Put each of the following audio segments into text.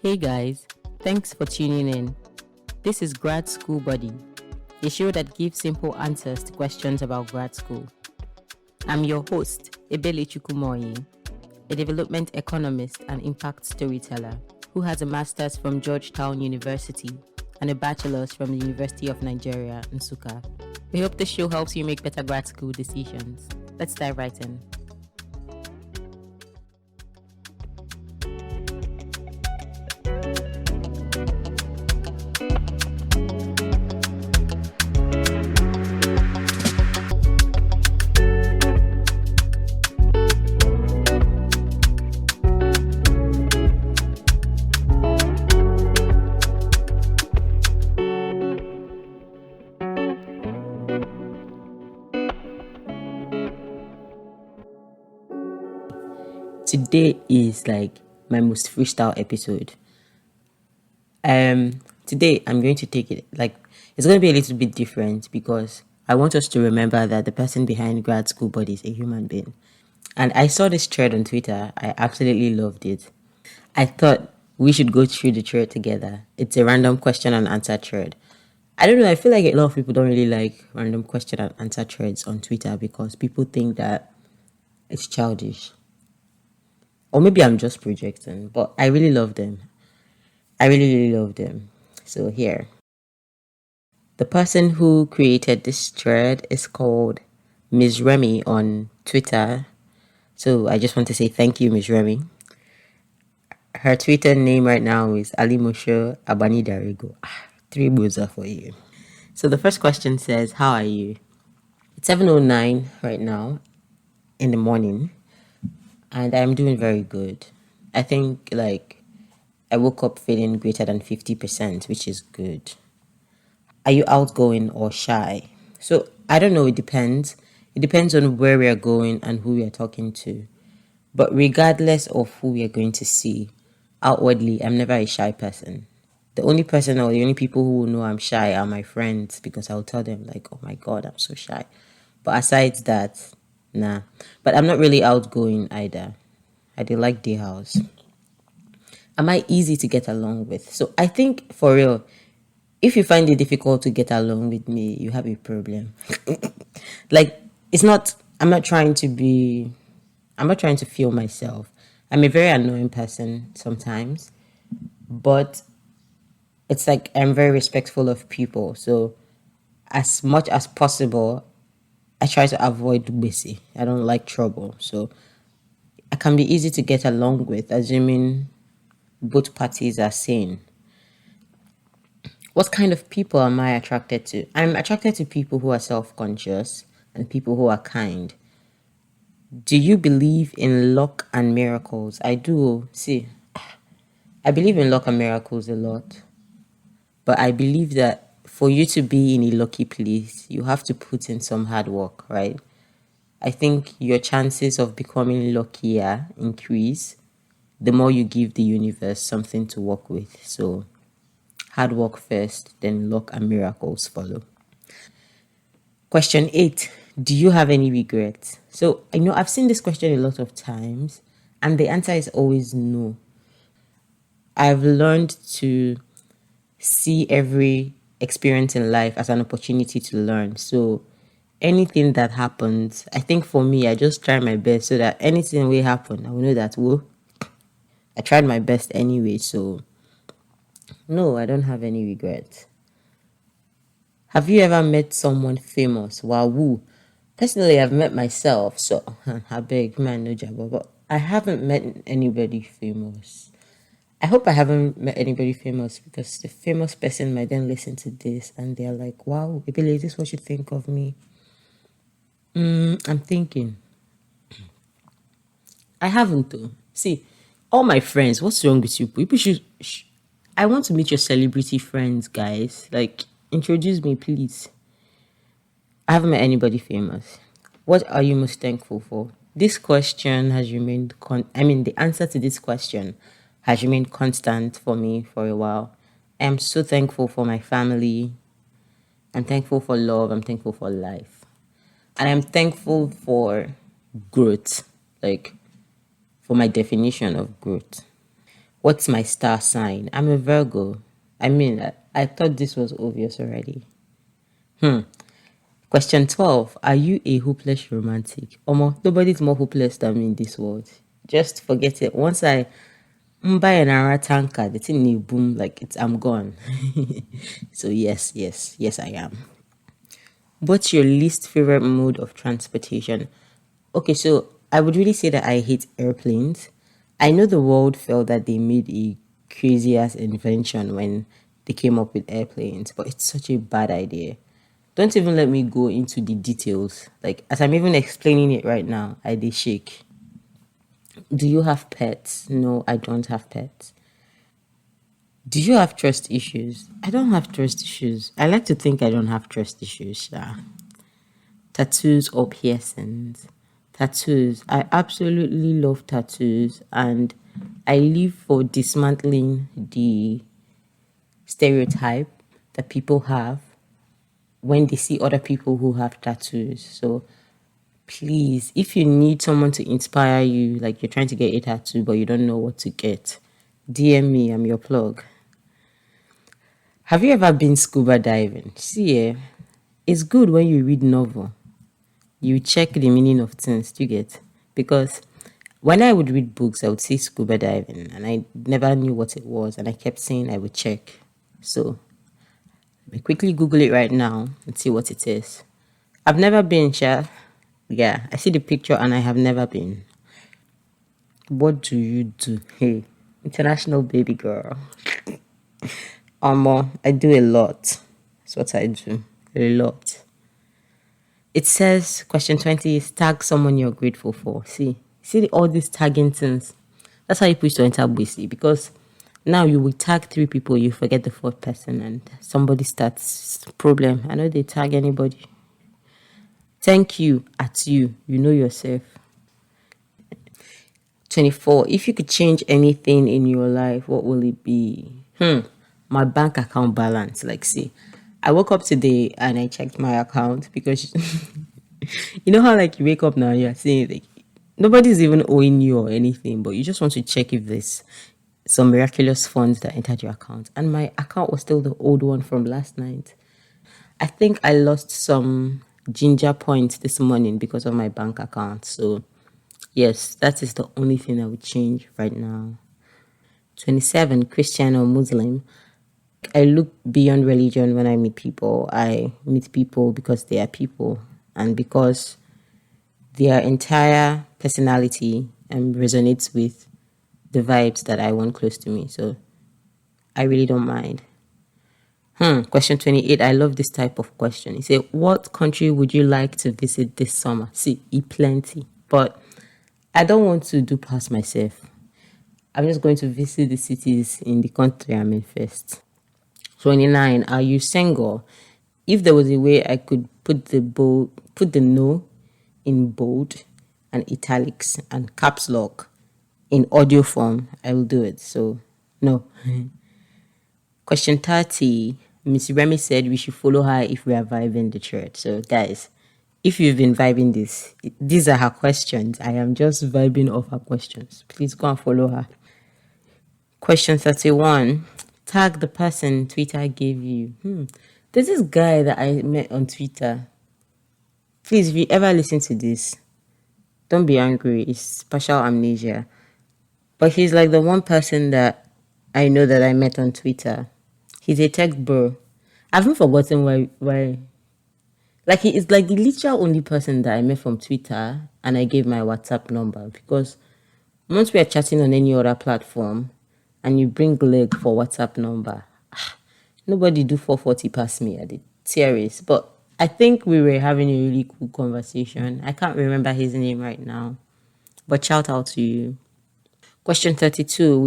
Hey guys, thanks for tuning in. This is Grad School Buddy, a show that gives simple answers to questions about grad school. I'm your host, Ebele Chukwumoyi, a development economist and impact storyteller who has a master's from Georgetown University and a bachelor's from the University of Nigeria, Nsukka. We hope the show helps you make better grad school decisions. Let's dive right in. Today is like my most freestyle episode. Today I'm going to take it like it's going to be a little bit different because I want us to remember that the person behind Grad School Buddy is a human being. And I saw this thread on Twitter. I absolutely loved it. I thought we should go through the thread together. It's a random question and answer thread. I don't know. I feel like a lot of people don't really like random question and answer threads on Twitter because people think that it's childish. Or maybe I'm just projecting, but I really love them. I really, really love them. So here. The person who created this thread is called Ms. Remy on Twitter. So I just want to say thank you, Ms. Remy. Her Twitter name right now is Ali Moshe Abani Darigo. Three boza for you. So the first question says, how are you? It's 7:09 right now in the morning, and I'm doing very good. I think I woke up feeling greater than 50%, which is good. Are you outgoing or shy? So I don't know, it depends. It depends on where we are going and who we are talking to. But regardless of who we are going to see, outwardly, I'm never a shy person. The only person or the only people who will know I'm shy are my friends because I'll tell them like, oh my God, I'm so shy. But aside that, nah. But I'm not really outgoing either. I do like day house. Am I easy to get along with? So I think for real, if you find it difficult to get along with me, you have a problem. Like, I'm not trying to feel myself. I'm a very annoying person sometimes, but it's like I'm very respectful of people. So, as much as possible, I try to avoid busy. I don't like trouble. So, I can be easy to get along with, assuming both parties are sane. What kind of people am I attracted to? I'm attracted to people who are self conscious and people who are kind. Do you believe in luck and miracles? I do. See, I believe in luck and miracles a lot. But I believe that for you to be in a lucky place, you have to put in some hard work, right? I think your chances of becoming luckier increase the more you give the universe something to work with. So, hard work first, then luck and miracles follow. Question 8. Do you have any regrets? So, I know I've seen this question a lot of times, and the answer is always no. I've learned to see every experience in life as an opportunity to learn. So, anything that happens, I think for me, I just try my best so that anything will happen, I will know that, well, I tried my best anyway. So, no, I don't have any regrets. Have you ever met someone famous? Wow, woo. Personally, I've met myself, so I beg, man, no job, but I haven't met anybody famous. I hope I haven't met anybody famous because the famous person might then listen to this and they're like, wow, Ibile, is this what you think of me? I'm thinking. I haven't though. See, all my friends, what's wrong with you? People should. I want to meet your celebrity friends, guys. Like, introduce me, please. I haven't met anybody famous. What are you most thankful for? This question has remained the answer to this question has remained constant for me for a while. I am so thankful for my family. I'm thankful for love. I'm thankful for life. And I'm thankful for growth, like for my definition of growth. What's my star sign? I'm a Virgo. I mean, I thought this was obvious already. Question 12. Are you a hopeless romantic? Omo, nobody's more hopeless than me in this world. Just forget it. Once I buy an tanker, the thing will boom, like I'm gone. So yes, I am. What's your least favorite mode of transportation? Okay, so I would really say that I hate airplanes. I know the world felt that they made a crazy ass invention when they came up with airplanes, but it's such a bad idea. Don't even let me go into the details. Like, as I'm even explaining it right now, I did shake. Do you have pets? No, I don't have pets. Do you have trust issues? I don't have trust issues. I like to think I don't have trust issues. Yeah. Tattoos or piercings? Tattoos. I absolutely love tattoos, and I live for dismantling the stereotype that people have when they see other people who have tattoos. So please, if you need someone to inspire you, like you're trying to get a tattoo but you don't know what to get, DM me, I'm your plug. Have you ever been scuba diving? See, it's good when you read novel. You check the meaning of things, do you get? Because when I would read books, I would see scuba diving and I never knew what it was, and I kept saying I would check. So let me quickly Google it right now and see what it is. I've never been, Sha. Yeah, I see the picture and I have never been. What do you do? Hey, international baby girl. I do a lot. That's what I do. A lot. It says, question 20 is tag someone you're grateful for. See all these tagging things. That's how you push to enter BC, because now you will tag 3 people, you forget the 4th person, and somebody starts problem. I know they tag anybody. Thank you at you. You know yourself. 24. If you could change anything in your life, what will it be? My bank account balance. Like, see, I woke up today and I checked my account because you know how, like, you wake up now, you're saying, like, nobody's even owing you or anything, but you just want to check if there's some miraculous funds that entered your account. And my account was still the old one from last night. I think I lost some ginger points this morning because of my bank account. So yes, that is the only thing I would change right now. 27, Christian or Muslim. I look beyond religion when I meet people. I meet people because they are people and because their entire personality resonates with the vibes that I want close to me. So I really don't mind. Question 28. I love this type of question. He said, what country would you like to visit this summer? See, plenty. But I don't want to do past myself. I'm just going to visit the cities in the country I'm in first. 29. Are you single? If there was a way I could put the no in bold and italics and caps lock in audio form, I will do it. So no. Question 30. Miss Remy said we should follow her if we are vibing the church. So guys, if you've been vibing this, these are her questions. I am just vibing off her questions. Please go and follow her. Question 31. Tag the person Twitter gave you. There's this guy that I met on Twitter. Please, if you ever listen to this, don't be angry. It's partial amnesia. But he's like the one person that I know that I met on Twitter. He's a tech bro. I haven't forgotten why. Like, he is like the literal only person that I met from Twitter, and I gave my WhatsApp number, because once we are chatting on any other platform and you bring leg for WhatsApp number, nobody do 440 past me at the series. But I think we were having a really cool conversation. I can't remember his name right now, but shout out to you. Question 32.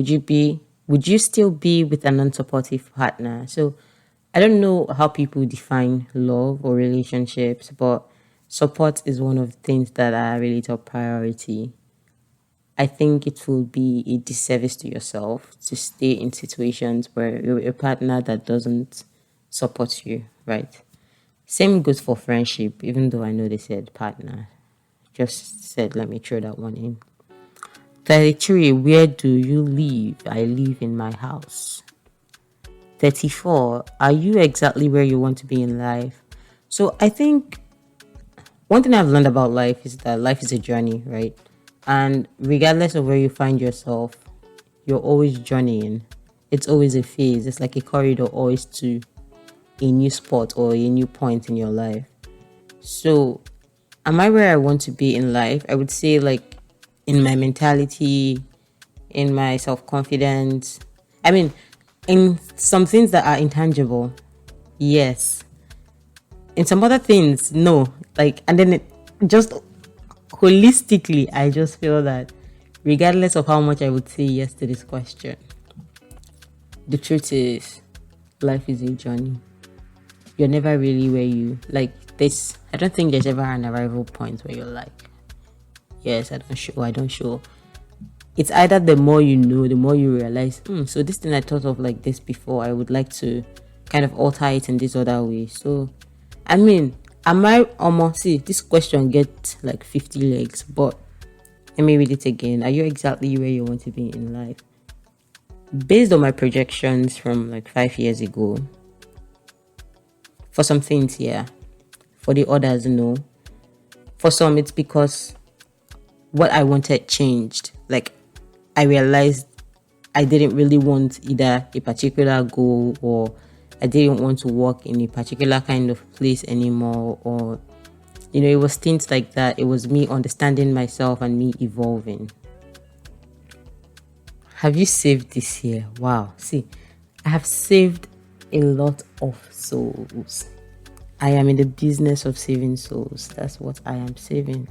Would you still be with an unsupportive partner? So I don't know how people define love or relationships, but support is one of the things that are really top priority. I think it will be a disservice to yourself to stay in situations where you're a partner that doesn't support you, right? Same goes for friendship, even though I know they said partner. Just said, let me throw that one in. 33, where do you live? I live in my house. 34, are you exactly where you want to be in life? So I think one thing I've learned about life is that life is a journey, right? And regardless of where you find yourself, you're always journeying. It's always a phase. It's like a corridor always to a new spot or a new point in your life. So, am I where I want to be in life? I would say, like, in my mentality, in my self confidence. I mean, in some things that are intangible, yes. In some other things, no. Like, and then just holistically, I just feel that regardless of how much I would say yes to this question, the truth is, life is a journey. You're never really where you like this. I don't think there's ever an arrival point where you're like, yes, I don't show. It's either the more you know, the more you realize, so this thing I thought of like this before, I would like to kind of alter it in this other way. So, I mean, am I almost, see, this question gets like 50 legs, but let me read it again. Are you exactly where you want to be in life? Based on my projections from like 5 years ago, for some things, yeah. For the others, no. For some, it's because what I wanted changed. Like, I realized I didn't really want either a particular goal, or I didn't want to work in a particular kind of place anymore, or it was things like that. It was me understanding myself and me evolving. Have you saved this year? Wow. See, I have saved a lot of souls. I am in the business of saving souls. That's what I am saving.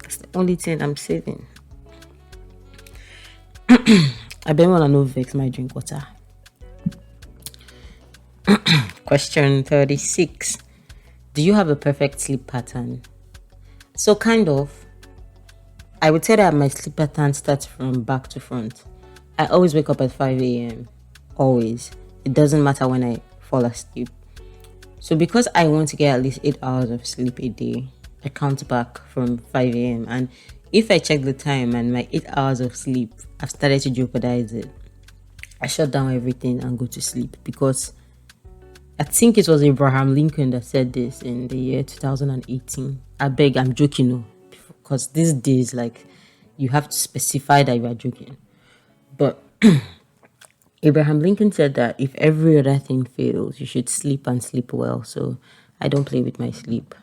That's the only thing I'm saving. I bet wanna know vex my drink water. Question 36. Do you have a perfect sleep pattern? So kind of. I would say that my sleep pattern starts from back to front. I always wake up at 5 a.m. Always. It doesn't matter when I fall asleep. So because I want to get at least 8 hours of sleep a day, I count back from 5 a.m. And if I check the time and my 8 hours of sleep, I've started to jeopardize it, I shut down everything and go to sleep. Because I think it was Abraham Lincoln that said this in the year 2018. I beg, I'm joking, no. Because these days, like, you have to specify that you are joking. But Abraham Lincoln said that if every other thing fails, you should sleep and sleep well. So I don't play with my sleep.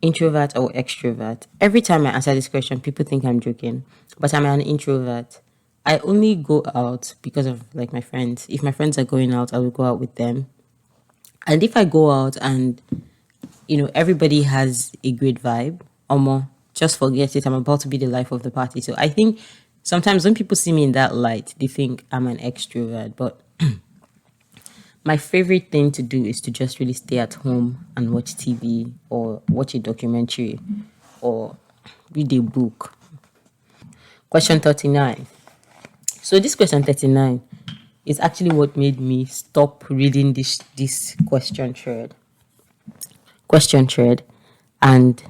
Introvert or extrovert? Every time I answer this question, people think I'm joking, but I'm an introvert. I only go out because of like my friends. If my friends are going out, I will go out with them. And if I go out and everybody has a great vibe, just forget it. I'm about to be the life of the party. So I think sometimes when people see me in that light, they think I'm an extrovert. But my favorite thing to do is to just really stay at home and watch TV or watch a documentary or read a book. Question 39. So this question 39 is actually what made me stop reading this question thread. And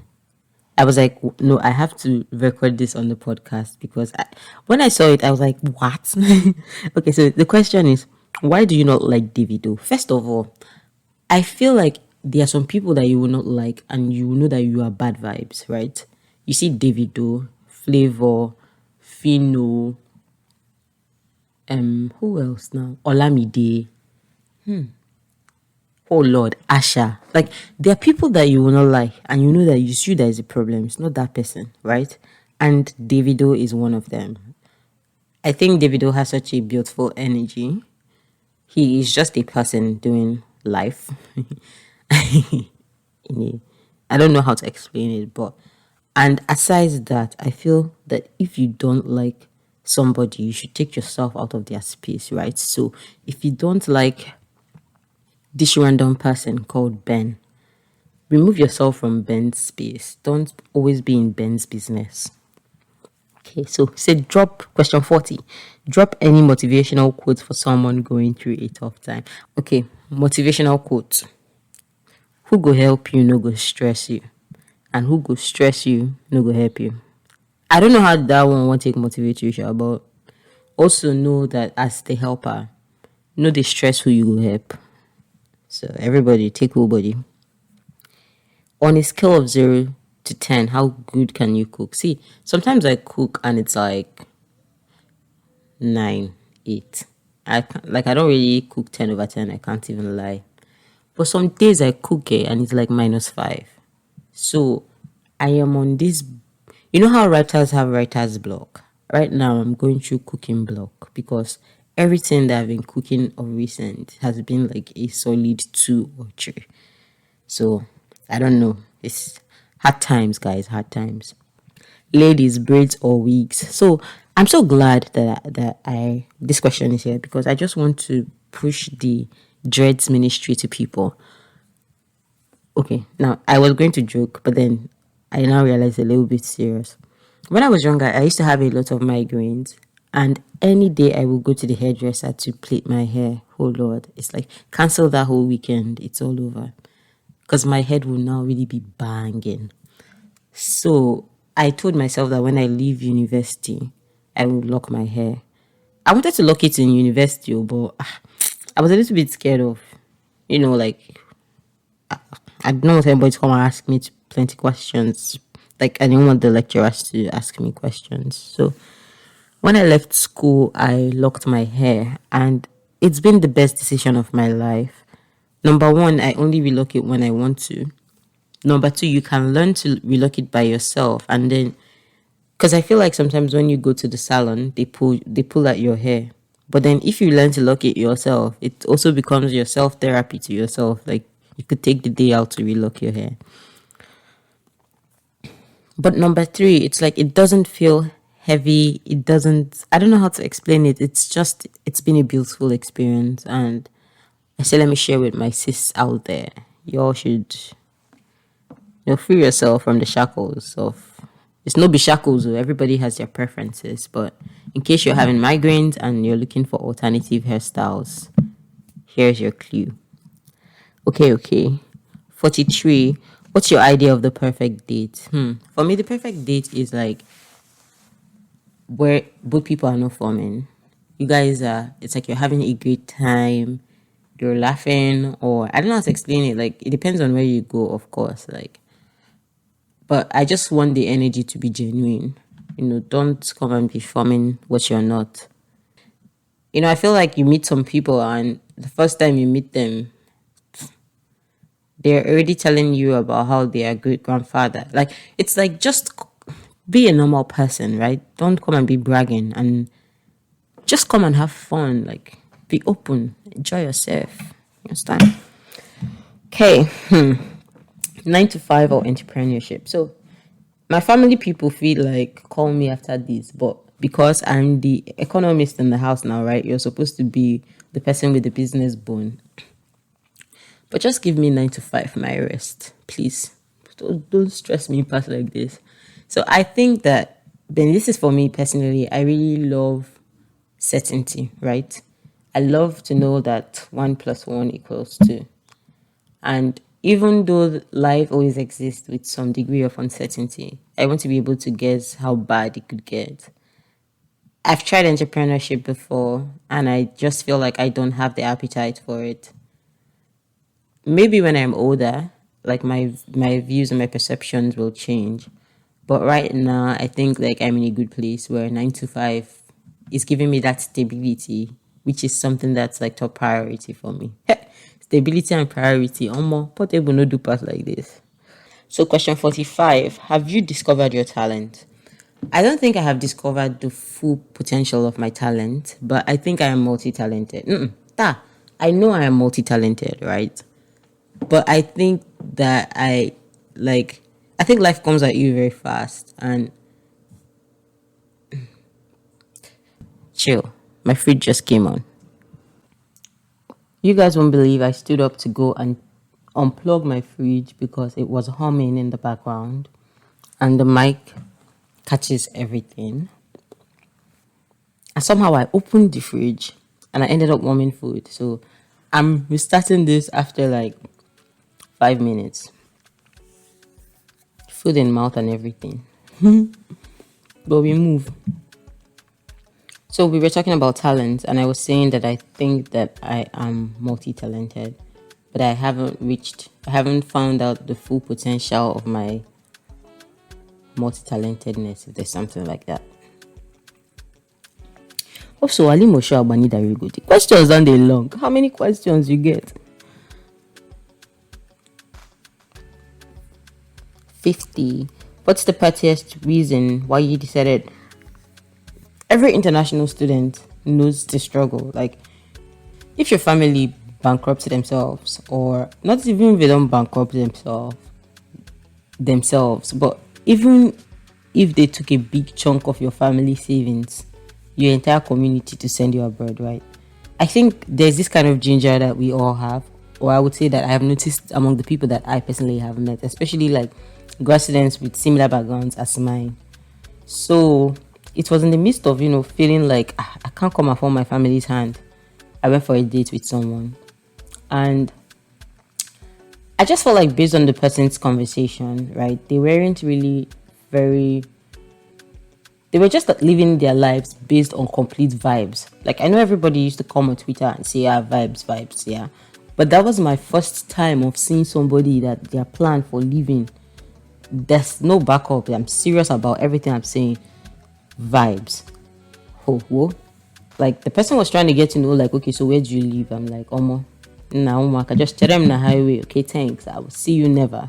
I was like, no, I have to record this on the podcast because when I saw it, I was like, what? Okay, so the question is, why do you not like Davido? First of all, I feel like there are some people that you will not like and you know that you are bad vibes, right? You see Davido, Flavor, Fino, who else now? Olamide. Oh Lord, Asha. Like, there are people that you will not like, and you know that it's you that is a problem. It's not that person, right? And Davido is one of them. I think Davido has such a beautiful energy. He is just a person doing life. I don't know how to explain it, and aside that, I feel that if you don't like somebody, you should take yourself out of their space, right? So if you don't like this random person called Ben, remove yourself from Ben's space. Don't always be in Ben's business. Okay, so say drop question 40. Drop any motivational quotes for someone going through a tough time. Okay, motivational quotes. Who go help you, no go stress you. And who go stress you, no go help you. I don't know how that one won't take motivate you, sha, but also know that as the helper, know the stress who you will help. So everybody take whole body. On a scale of 0 to 10, how good can you cook? See, sometimes I cook and it's like 9, 8. I don't really cook 10/10. I can't even lie. But some days I cook it and it's like -5. So I am on this. You know how writers have writer's block? Right now, I'm going through cooking block because everything that I've been cooking of recent has been like a solid 2 or 3. So I don't know. It's hard times, guys. Hard times. Ladies, braids or wigs. So I'm so glad that I this question is here because I just want to push the dreads ministry to people. Okay, now I was going to joke, but then I now realize a little bit serious. When I was younger, I used to have a lot of migraines, and any day I will go to the hairdresser to plait my hair. Oh Lord, it's like cancel that whole weekend. It's all over because my head will now really be banging. So I told myself that when I leave university, I will lock my hair. I wanted to lock it in university, but I was a little bit scared of, like I don't want anybody to come and ask me plenty questions. Like I didn't want the lecturers to ask me questions. So when I left school, I locked my hair, and it's been the best decision of my life. Number one, I only relocate when I want to. Number two, you can learn to relocate by yourself, and then because I feel like sometimes when you go to the salon, they pull at your hair. But then if you learn to lock it yourself, it also becomes your self therapy to yourself. Like you could take the day out to relock your hair. But number three, it's like it doesn't feel heavy. It doesn't, I don't know how to explain it. It's been a beautiful experience. And I say, let me share with my sis out there. Y'all should, free yourself from the shackles of, it's no be shackles. Everybody has their preferences. But in case you're having migraines and you're looking for alternative hairstyles, here's your clue. Okay. 43. What's your idea of the perfect date? For me, the perfect date is like where both people are not forming. You guys are, it's like you're having a great time, you're laughing, or I don't know how to explain it. Like, it depends on where you go, of course. Like, but I just want the energy to be genuine. Don't come and be forming what you're not. I feel like you meet some people, and the first time you meet them, they're already telling you about how they are great grandfather. Like it's like just be a normal person, right? Don't come and be bragging, and just come and have fun. Like be open, enjoy yourself. You understand? Okay, 9 to 5 or entrepreneurship. So my family people feel like call me after this, but because I'm the economist in the house now, right? You're supposed to be the person with the business bone. But just give me 9 to 5 my rest, please. Don't stress me past like this. So I think that then this is for me personally. I really love certainty, right? I love to know that 1 + 1 = 2. And even though life always exists with some degree of uncertainty, I want to be able to guess how bad it could get. I've tried entrepreneurship before, and I just feel like I don't have the appetite for it. Maybe when I'm older, like my views and my perceptions will change. But right now, I think like I'm in a good place where 9 to 5 is giving me that stability, which is something that's like top priority for me. Stability and priority. Portable no do pass like this. So question 45, have you discovered your talent? I don't think I have discovered the full potential of my talent, but I think I am multi-talented. I know I am multi-talented, right? But I think that I think life comes at you very fast, and chill. My fridge just came on. You guys won't believe I stood up to go and unplug my fridge because it was humming in the background and the mic catches everything. And somehow I opened the fridge and I ended up warming food. So I'm restarting this after like 5 minutes. Food in mouth and everything. But we move. So we were talking about talent, and I was saying that I think that I am multi-talented, but I haven't found out the full potential of my multi-talentedness, if there's something like that. Also, Ali Moshe Abani very good. The questions aren't they long? How many questions you get? 50. What's the pettiest reason why you decided? Every international student knows the struggle. Like, if your family bankrupts themselves, or not even if they don't bankrupt themselves, but even if they took a big chunk of your family savings, your entire community to send you abroad, right? I think there's this kind of ginger that we all have, or I would say that I have noticed among the people that I personally have met, especially like grad students with similar backgrounds as mine. So it was in the midst of, feeling like I can't come afford my family's hand. I went for a date with someone, and I just felt like, based on the person's conversation, right, they weren't really very, they were just like living their lives based on complete vibes. Like, I know everybody used to come on Twitter and say, vibes, yeah. But that was my first time of seeing somebody that their plan for living, there's no backup. I'm serious about everything I'm saying. Vibes. Whoa. Like, the person was trying to get to know, like, okay, so where do you live? I'm like, Omo, I can just tell them the highway. Okay, thanks. I will see you never.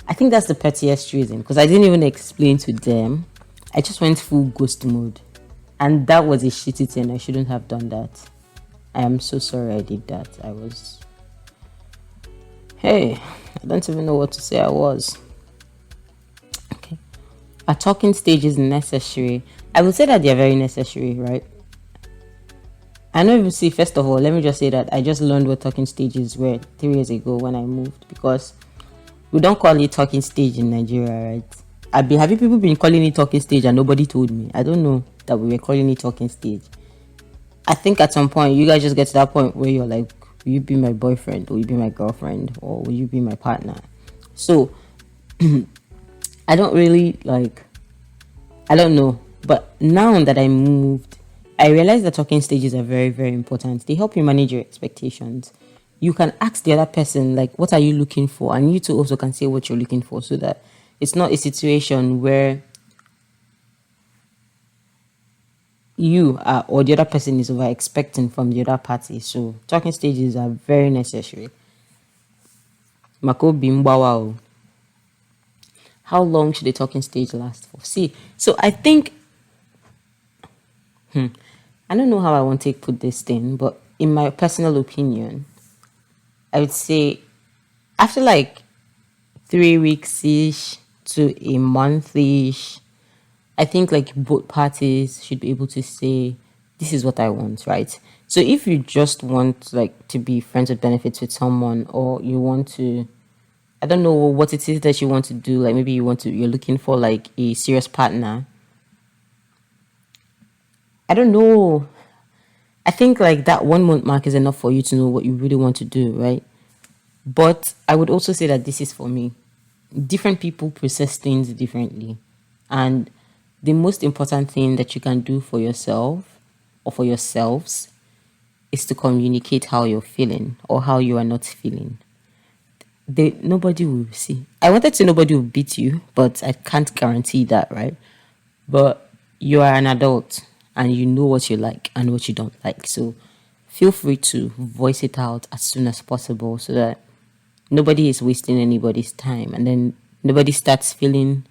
I think that's the pettiest reason, because I didn't even explain to them. I just went full ghost mode. And that was a shitty thing. I shouldn't have done that. I am so sorry I did that. I don't even know what to say. Okay. A talking stage is necessary. I would say that they're very necessary, right? I know you see, first of all, let me just say that I just learned what talking stages were 3 years ago when I moved, because we don't call it talking stage in Nigeria, right? Have you people been calling it talking stage and nobody told me? I don't know that we were calling it talking stage. I think at some point you guys just get to that point where you're like, will you be my boyfriend, or will you be my girlfriend, or will you be my partner? So I don't know. But now that I moved, I realize that talking stages are very, very important. They help you manage your expectations. You can ask the other person, like, what are you looking for? And you two also can say what you're looking for, so that it's not a situation where you are, or the other person is over expecting from the other party. So talking stages are very necessary. Mako bimbawa. How long should a talking stage last for? See, so I think, I don't know how I want to put this thing, but in my personal opinion, I would say after like 3 weeks-ish to a month-ish, I think like both parties should be able to say, this is what I want, right? So if you just want like to be friends with benefits with someone, or you want to, I don't know what it is that you want to do, like maybe you're looking for like a serious partner. I don't know. I think like that 1 month mark is enough for you to know what you really want to do, right? But I would also say that this is for me. Different people process things differently. And the most important thing that you can do for yourself or for yourselves is to communicate how you're feeling or how you are not feeling. Nobody will see. I wanted to say nobody will beat you, but I can't guarantee that, right? But you are an adult and you know what you like and what you don't like. So feel free to voice it out as soon as possible, so that nobody is wasting anybody's time, and then nobody starts feeling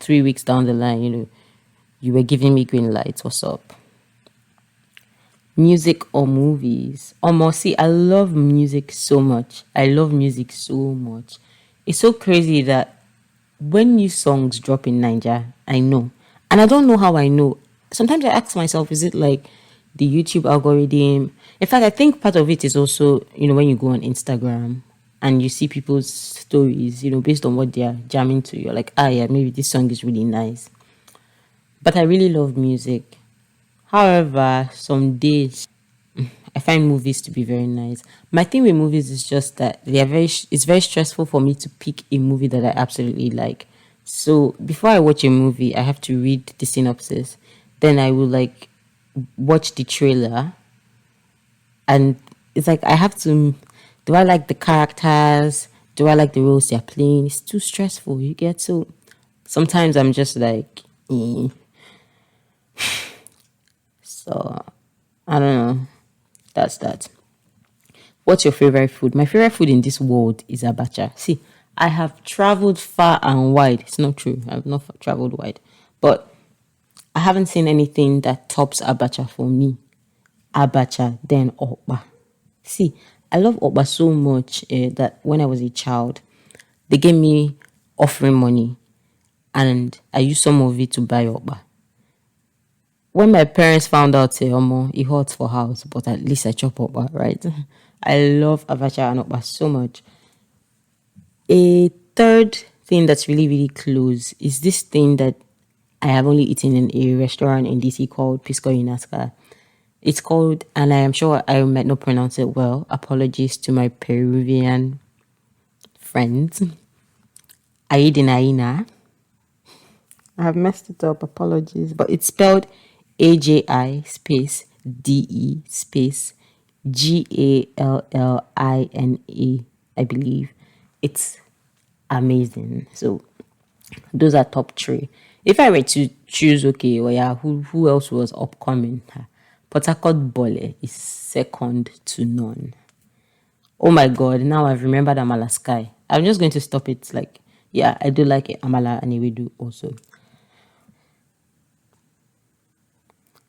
3 weeks down the line, you were giving me green lights. What's up? Music or movies? Almost. See, I love music so much. It's so crazy that when new songs drop in Nigeria, I know. And I don't know how I know. Sometimes I ask myself, is it like the YouTube algorithm? In fact, I think part of it is also, when you go on Instagram and you see people's stories, based on what they are jamming to, you're like, yeah, maybe this song is really nice. But I really love music. However, some days I find movies to be very nice. My thing with movies is just that it's very stressful for me to pick a movie that I absolutely like. So before I watch a movie, I have to read the synopsis. Then I will like watch the trailer, and it's like I have to. Do I like the characters? Do I like the roles they're playing? It's too stressful. You get so. Sometimes I'm just like, eh. So I don't know. That's that. What's your favorite food? My favorite food in this world is abacha. See, I have traveled far and wide. It's not true. I've not traveled wide, but I haven't seen anything that tops abacha for me. Abacha, then okpa. See, I love okpa so much that when I was a child, they gave me offering money, and I used some of it to buy okpa. When my parents found out, say, Omo, it hot for house, but at least I chop okpa, right? I love abacha and okpa so much. A third thing that's really, really close is this thing that I have only eaten in a restaurant in DC called Pisco Inaska. It's called, and I am sure I might not pronounce it well. Apologies to my Peruvian friends. Aidinaina. I have messed it up. Apologies, but it's spelled AJI space DE space GALLINA. I believe it's amazing. So those are top three. If I were to choose, okay, well, yeah, who else was upcoming? Port Harcourt Bole is second to none. Oh my god, now I've remembered Amala Sky. I'm just going to stop it. Like, yeah, I do like Amala and Ewedu also.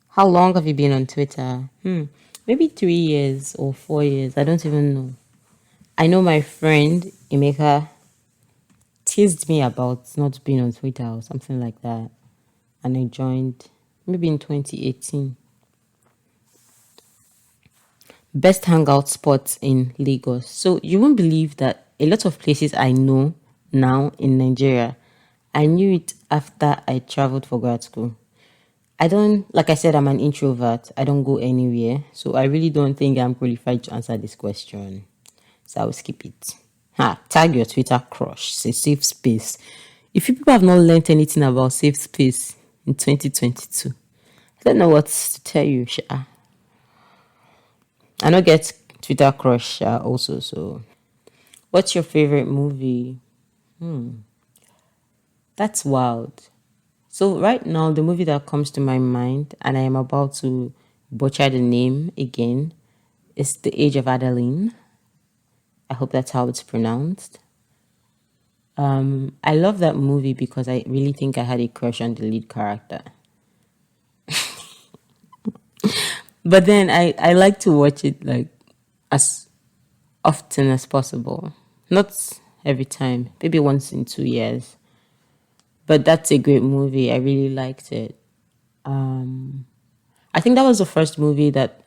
How long have you been on Twitter? Maybe 3 years or 4 years. I don't even know. I know my friend Emeka teased me about not being on Twitter or something like that. And I joined maybe in 2018. Best hangout spots in Lagos. So you won't believe that a lot of places I know now in Nigeria, I knew it after I traveled for grad school. I don't, like I said, I'm an introvert. I don't go anywhere. So I really don't think I'm qualified to answer this question. So I'll skip it. Tag your Twitter crush. Say safe space. If you people have not learned anything about safe space in 2022, I don't know what to tell you, Sha. I don't get Twitter crush also. So, what's your favorite movie? That's wild. So right now, the movie that comes to my mind, and I am about to butcher the name again, is The Age of Adeline. I hope that's how it's pronounced. I love that movie because I really think I had a crush on the lead character. But then I like to watch it like as often as possible. Not every time, maybe once in 2 years. But that's a great movie. I really liked it. I think that was the first movie that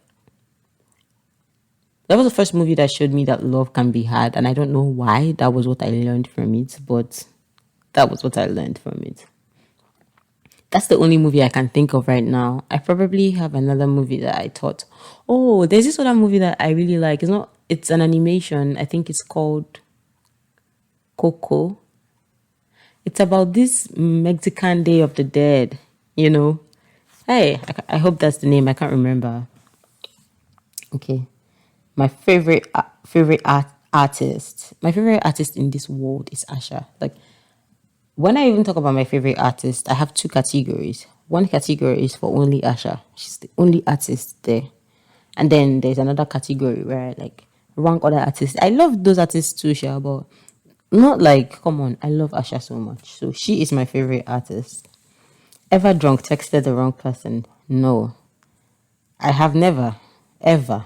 showed me that love can be had, and I don't know why. That was what I learned from it, but that was what I learned from it. That's the only movie I can think of right now. I probably have another movie that I thought, oh, there's this other movie that I really like. It's an animation. I think it's called Coco. It's about this Mexican Day of the Dead, you know. Hey, I hope that's the name. I can't remember. Okay. My my favorite artist in this world is Asha. Like when I even talk about my favorite artist, I have two categories. One category is for only Asha. She's the only artist there. And then there's another category where I like rank other artists. I love those artists too, Sha, but not like, come on, I love Asha so much. So she is my favorite artist. Ever drunk texted the wrong person? No. I have never, ever.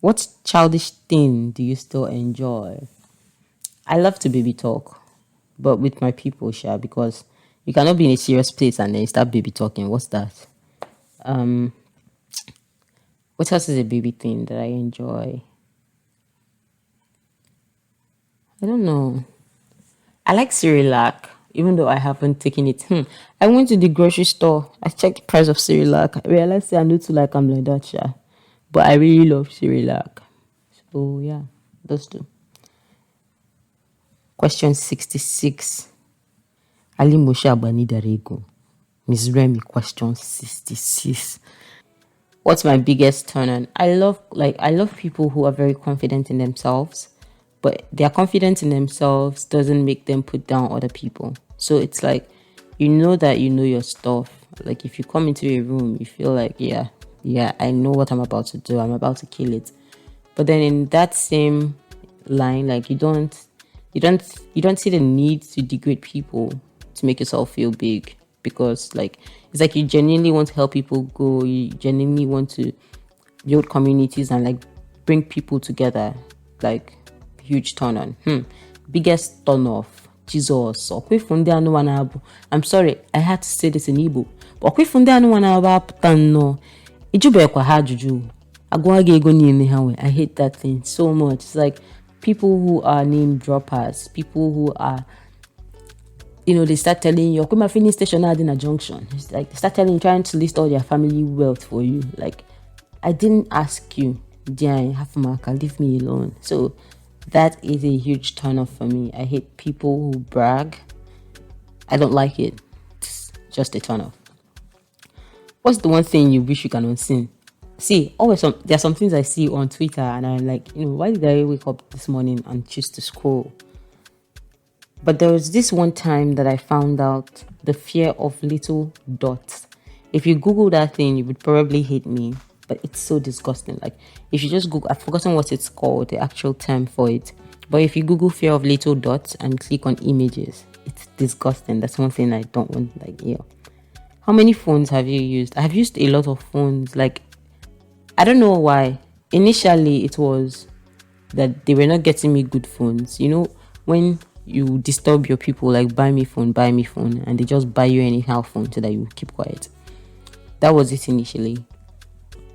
What childish thing do you still enjoy? I love to baby talk, but with my people, Sha, because you cannot be in a serious place and then you start baby talking. What's that? Um, what else is a baby thing that I enjoy? I don't know. I like Cyrillac, even though I haven't taken it. I went to the grocery store. I checked the price of Cyrillac. I realized I need to like I'm like that, Sha. But I really love Cyrillac. So yeah, those two. Question 66. Ali Moshe Abani Darego. Miss Remy, question 66. What's my biggest turn on? I love people who are very confident in themselves, but their confidence in themselves doesn't make them put down other people. So it's like you know that you know your stuff. Like if you come into a room, you feel like, yeah, I know what I'm about to do. I'm about to kill it. But then in that same line, like you don't see the need to degrade people to make yourself feel big, because like it's like you genuinely want to help people go, you genuinely want to build communities and like bring people together. Like huge turn on. Biggest turn off. Jesus. Okwefunde anu wanabu. I'm sorry, I had to say this in Igbo. But okwefunde anu wanabu aputano. Ijube kwa hajuju. Agwage ego niile hawe. I hate that thing so much. It's like people who are name droppers, people who are, they start telling you, my filling station are in a junction. It's like they start telling you, trying to list all their family wealth for you. Like, I didn't ask you, dear, half marker, leave me alone. So that is a huge turn off for me. I hate people who brag. I don't like it. It's just a turn off. What's the one thing you wish you can unseen? See, there are some things I see on Twitter and I'm like, why did I wake up this morning and choose to scroll? But there was this one time that I found out the fear of little dots. If you Google that thing, you would probably hate me, but it's so disgusting. Like, if you just Google, I've forgotten what it's called, the actual term for it. But if you Google fear of little dots and click on images, it's disgusting. That's one thing I don't want, like, How many phones have you used? I've used a lot of phones. Like, I don't know why. Initially, it was that they were not getting me good phones. When you disturb your people, like buy me phone, and they just buy you anyhow phone so that you keep quiet. That was it initially.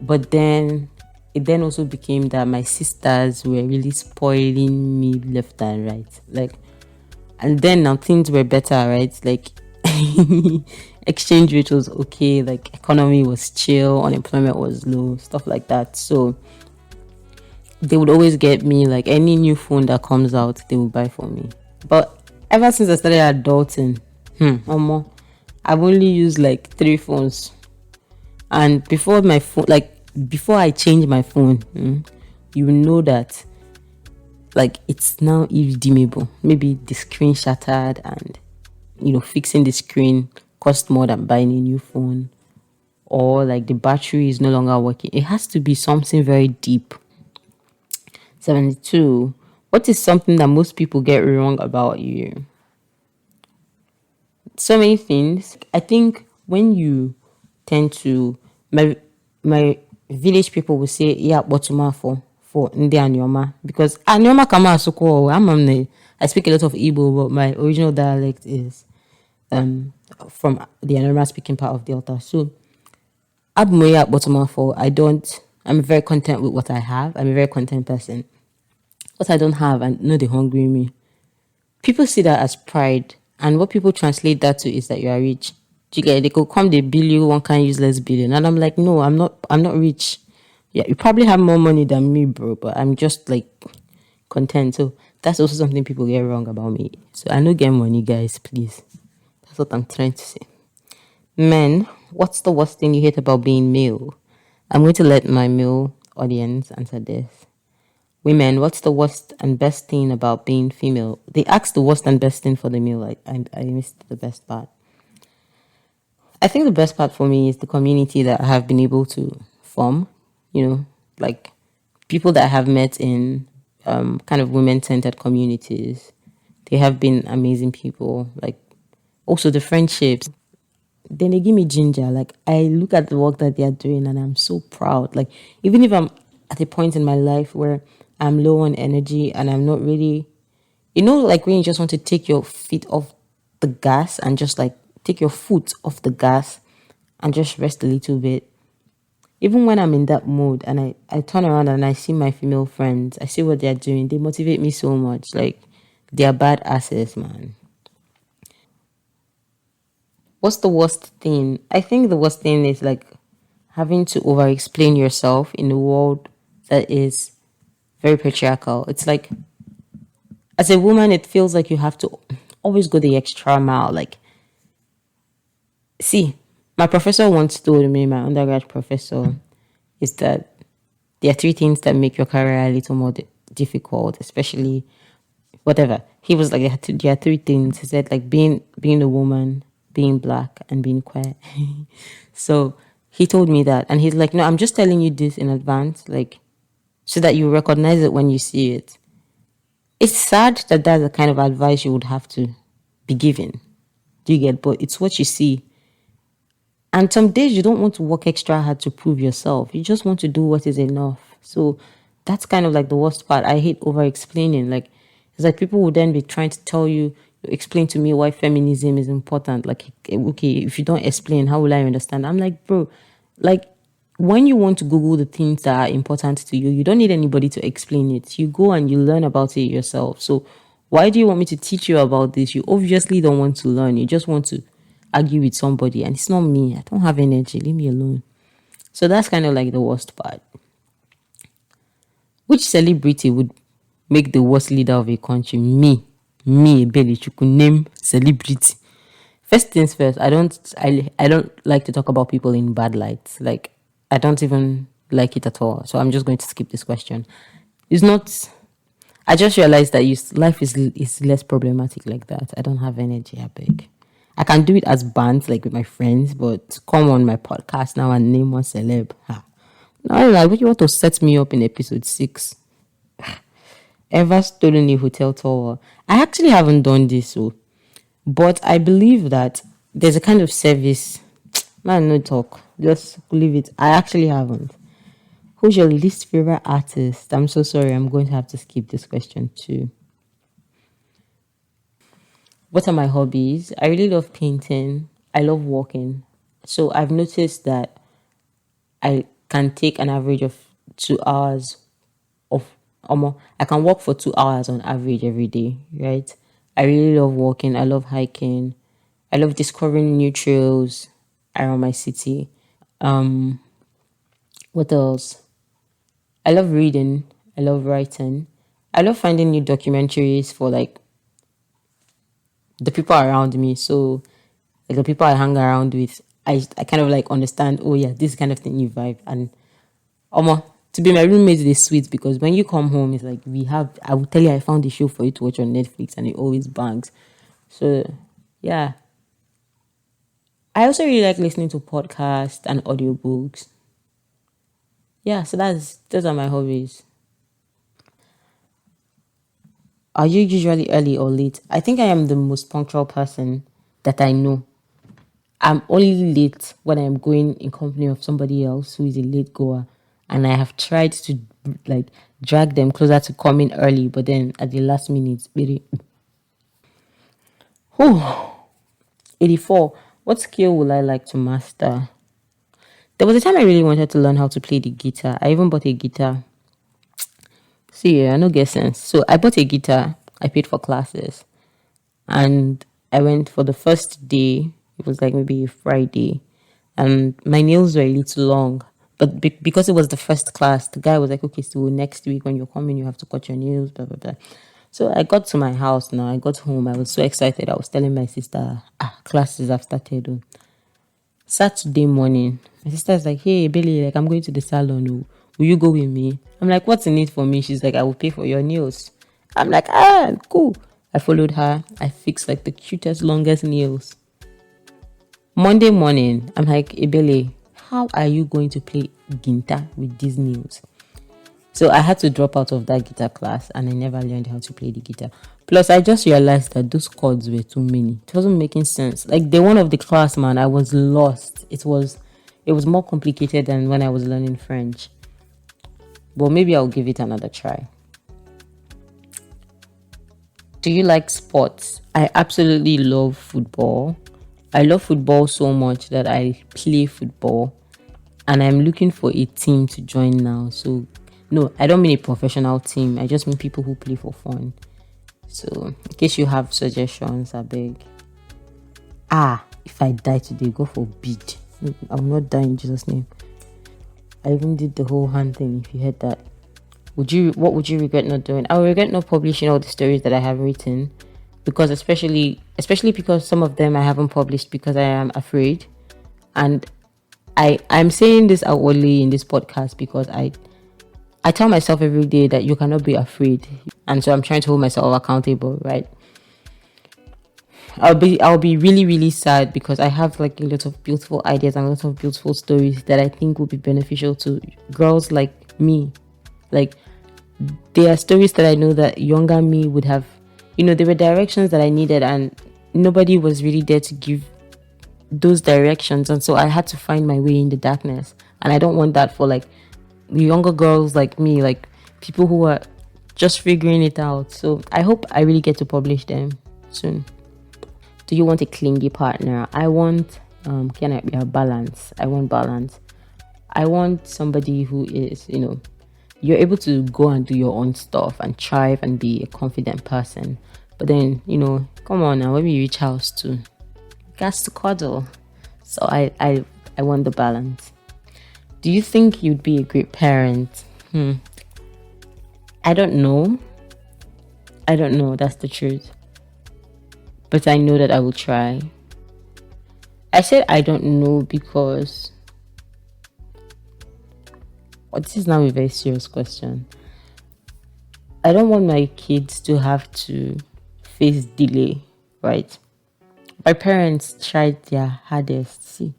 But then it then also became that my sisters were really spoiling me left and right. Like, and then now things were better, right? Like exchange rate was okay, like economy was chill, unemployment was low, stuff like that. So they would always get me, like any new phone that comes out, they would buy for me. But ever since I started adulting, I've only used like 3 phones. And before my phone, like before I change my phone, you know that like it's now irredeemable. Maybe the screen shattered and fixing the screen cost more than buying a new phone, or like the battery is no longer working. It has to be something very deep. 72. What is something that most people get wrong about you? So many things. I think when you tend to my village people will say, yeah, botuma for Ndi Anyoma, because Anyoma kama asuko. I speak a lot of Igbo, but my original dialect is from the Anyoma speaking part of Delta. So Abmoya botuma for I'm very content with what I have. I'm a very content person. What I don't have, and know they hungry me. People see that as pride, and what people translate that to is that you are rich. They could come, they bill you one kind useless billion, and I'm like, no, I'm not rich. Yeah, you probably have more money than me, bro, but I'm just like content. So that's also something people get wrong about me. So I don't get money, guys, please. That's what I'm trying to say. Men, what's the worst thing you hate about being male? I'm going to let my male audience answer this. Women, what's the worst and best thing about being female? They asked the worst and best thing for the male. Like, I missed the best part. I think the best part for me is the community that I have been able to form. Like people that I have met in kind of women-centered communities. They have been amazing people. Like also the friendships. Then they give me ginger. Like I look at the work that they are doing and I'm so proud. Like even if I'm at a point in my life where I'm low on energy and I'm not really, like when you just want to take your feet off the gas and just like take your foot off the gas and just rest a little bit. Even when I'm in that mood and I turn around and I see my female friends, I see what they're doing, they motivate me so much. Like they're bad asses, man. What's the worst thing? I think the worst thing is like having to over explain yourself in a world that is very patriarchal. It's like As a woman, it feels like you have to always go the extra mile. Like, see, my professor once told me, my undergrad professor, is that there are three things that make your career a little more difficult, especially whatever. He was like, there are three things. He said, like being a woman, being black, and being queer. So he told me that, and he's like, no, I'm just telling you this in advance, like so that you recognize it when you see it. It's sad that that's the kind of advice you would have to be given. Do you get? But it's what you see. And some days you don't want to work extra hard to prove yourself. You just want to do what is enough. So that's kind of like the worst part. I hate over explaining. Like, it's like people would then be trying to tell you, explain to me why feminism is important. Like, okay, if you don't explain, how will I understand? I'm like, bro, like, when you want to Google the things that are important to you, you don't need anybody to explain it. You go and you learn about it yourself. So why do you want me to teach you about this? You obviously don't want to learn. You just want to argue with somebody, and it's not me. I don't have energy. Leave me alone. So that's kind of like the worst part. Which celebrity would make the worst leader of a country? Me, Belly. You could name celebrity. First things first, I don't like to talk about people in bad lights. Like, I don't even like it at all. So I'm just going to skip this question. It's not. I just realized that life is less problematic like that. I don't have energy. I beg. I can do it as bands, like with my friends, but come on my podcast now and name one celeb. Ha. Now, like, you want to set me up in episode 6? Ever stolen a hotel tower? I actually haven't done this, so, but I believe that there's a kind of service. Man, no talk. Just leave it. I actually haven't. Who's your least favorite artist? I'm so sorry. I'm going to have to skip this question too. What are my hobbies? I really love painting. I love walking. So I've noticed that I can take an average of 2 hours of I can walk for 2 hours on average every day, right? I really love walking. I love hiking. I love discovering new trails around my city. What else? I love reading. I love writing. I love finding new documentaries for like the people around me. So like the people I hang around with, I kind of like understand, oh yeah, this kind of thing you vibe. And to be my roommate is sweet because when you come home, it's like I will tell you I found a show for you to watch on Netflix and it always bangs. So yeah. I also really like listening to podcasts and audiobooks. Yeah, so those are my hobbies. Are you usually early or late? I think I am the most punctual person that I know. I'm only late when I'm going in company of somebody else who is a late goer. And I have tried to like drag them closer to coming early, but then at the last minute, really. Whew, 84. What skill would I like to master? There was a time I really wanted to learn how to play the guitar. I even bought a guitar. See, I no get sense. So I bought a guitar. I paid for classes. And I went for the first day. It was like maybe a Friday. And my nails were a little long. But because it was the first class, the guy was like, okay, so next week when you're coming, you have to cut your nails, blah, blah, blah. So I got to my house now. I got home. I was so excited. I was telling my sister, classes have started. Oh. Saturday morning, my sister's like, hey, Billy, like, I'm going to the salon. Oh. Will you go with me? I'm like, what's in it for me? She's like, I will pay for your nails. I'm like, cool. I followed her. I fixed like the cutest, longest nails. Monday morning, I'm like, Ebele, how are you going to play guitar with these nails? So I had to drop out of that guitar class and I never learned how to play the guitar. Plus, I just realized that those chords were too many. It wasn't making sense. Like day one of the class, man, I was lost. It was more complicated than when I was learning French. But maybe I'll give it another try. Do you like sports? I absolutely love football. I love football so much that I play football. And I'm looking for a team to join now. So, no, I don't mean a professional team. I just mean people who play for fun. So, in case you have suggestions, I beg. If I die today, God forbid. I will not die in Jesus' name. I even did the whole hand thing, if you heard that. What would you regret not doing? I would regret not publishing all the stories that I have written, because especially because some of them I haven't published because I am afraid. And I'm saying this outwardly in this podcast because I tell myself every day that you cannot be afraid. And so I'm trying to hold myself accountable, right? I'll be really, really sad because I have like a lot of beautiful ideas and a lot of beautiful stories that I think will be beneficial to girls like me. Like, there are stories that I know that younger me would have, there were directions that I needed, and nobody was really there to give those directions. And so I had to find my way in the darkness. And I don't want that for like younger girls like me, like people who are just figuring it out. So I hope I really get to publish them soon. Do you want a clingy partner? I want can I be a balance? I want balance. I want somebody who is, you're able to go and do your own stuff and thrive and be a confident person. But then, come on now, when we reach house too, got to cuddle. So I want the balance. Do you think you'd be a great parent? I don't know. I don't know. That's the truth. But I know that I will try. I said I don't know because this is now a very serious question. I don't want my kids to have to face delay, right? My parents tried their hardest. See,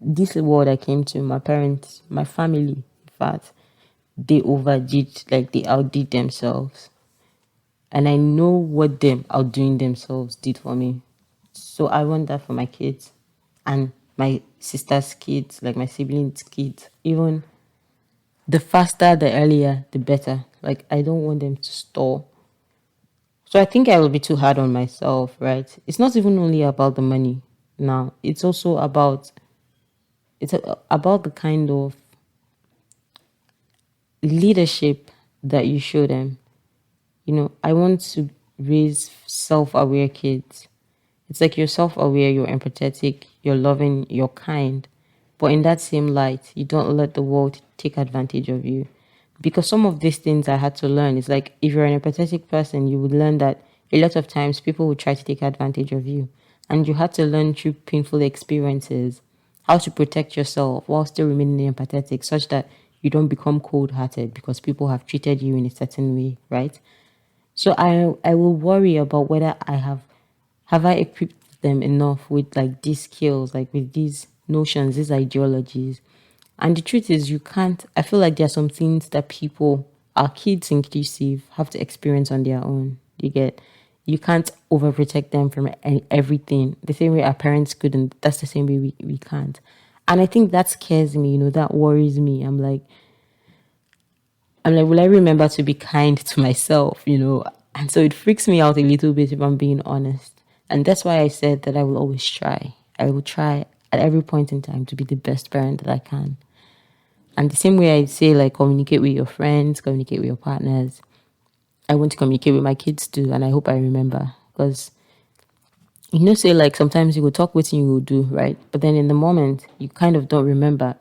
this world I came to, my parents, my family, in fact, they overdid, like they outdid themselves. And I know what them outdoing themselves did for me. So I want that for my kids and my sister's kids, like my siblings' kids. Even the faster, the earlier, the better. Like, I don't want them to stall. So I think I will be too hard on myself, right? It's not even only about the money now. It's also about about the kind of leadership that you show them. I want to raise self-aware kids. It's like you're self-aware, you're empathetic, you're loving, you're kind. But in that same light, you don't let the world take advantage of you. Because some of these things I had to learn. It's like if you're an empathetic person, you would learn that a lot of times people will try to take advantage of you. And you had to learn through painful experiences how to protect yourself while still remaining empathetic, such that you don't become cold-hearted because people have treated you in a certain way, right? So I will worry about whether have I equipped them enough with like these skills, like with these notions, these ideologies. And the truth is, you can't. I feel like there are some things that people, our kids inclusive, have to experience on their own. You can't overprotect them from everything. The same way our parents couldn't, that's the same way we can't. And I think that scares me, that worries me. I'm like, will I remember to be kind to myself? And so it freaks me out a little bit if I'm being honest. And that's why I said that I will always try. I will try at every point in time to be the best parent that I can. And the same way I say, like, communicate with your friends, communicate with your partners, I want to communicate with my kids too. And I hope I remember. Because, say, like, sometimes you will talk with you will do, right? But then in the moment, you kind of don't remember.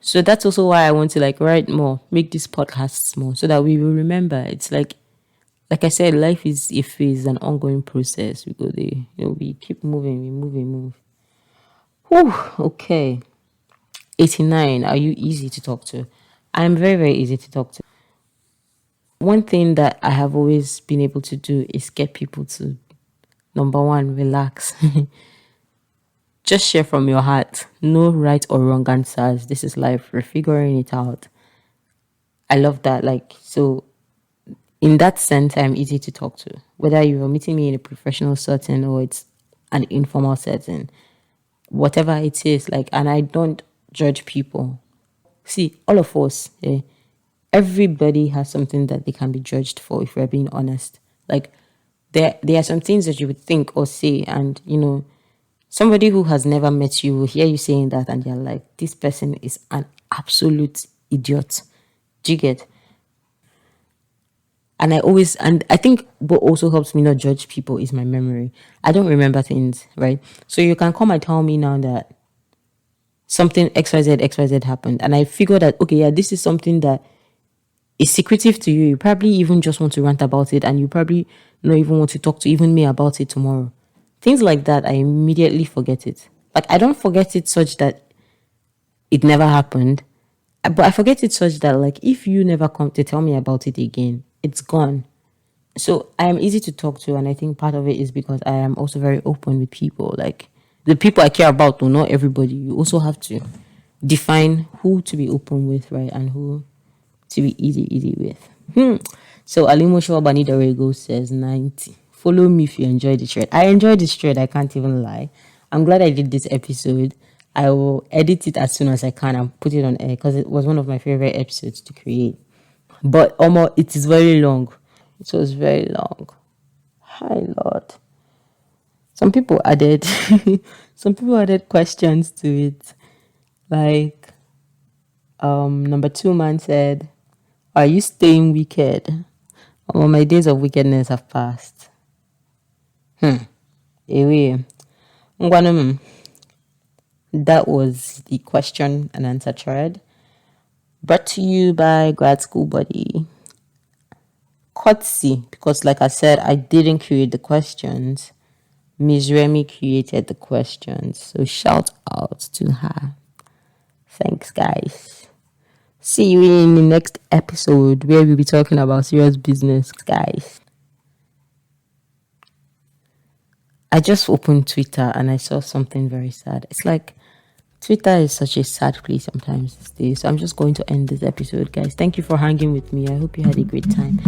So that's also why I want to, like, write more, make these podcasts more, so that we will remember. It's like I said, life is a phase, an ongoing process. We go there, we keep moving, we move. Whew, okay. 89, are you easy to talk to? I'm very, very easy to talk to. One thing that I have always been able to do is get people to, number one, relax. Just share from your heart. No right or wrong answers. This is life. We're figuring it out. I love that. Like, so in that sense, I'm easy to talk to. Whether you're meeting me in a professional setting or it's an informal setting, whatever it is, like, and I don't judge people. See, all of us, everybody has something that they can be judged for, if we're being honest. Like, there are some things that you would think or say, and somebody who has never met you will hear you saying that, and they're like, this person is an absolute idiot. Do you get? And I think what also helps me not judge people is my memory. I don't remember things, right? So you can come and tell me now that something XYZ happened, and I figure that, okay, yeah, this is something that is secretive to you. You probably even just want to rant about it, and you probably not even want to talk to even me about it tomorrow. Things like that, I immediately forget it. Like, I don't forget it such that it never happened, but I forget it such that, like, if you never come to tell me about it again, it's gone. So I am easy to talk to, and I think part of it is because I am also very open with people. Like, the people I care about, though not everybody. You also have to define who to be open with, right, and who to be easy with. So Alimo Shawabani Darego says 90. Follow me if you enjoy the thread. I enjoyed this thread, I can't even lie. I'm glad I did this episode. I will edit it as soon as I can and put it on air because it was one of my favorite episodes to create. But it is very long. It was very long. Hi Lord. Some people added questions to it. Like number 2 man said, "Are you staying wicked?" Oh, my days of wickedness have passed. Anyway, Ngwanum, that was the question and answer thread brought to you by Grad School Buddy. Courtesy, because like I said, I didn't create the questions. Ms. Remy created the questions. So shout out to her. Thanks, guys. See you in the next episode where we'll be talking about serious business, guys. I just opened Twitter and I saw something very sad. It's like Twitter is such a sad place sometimes these days. So I'm just going to end this episode, guys. Thank you for hanging with me. I hope you had a great time.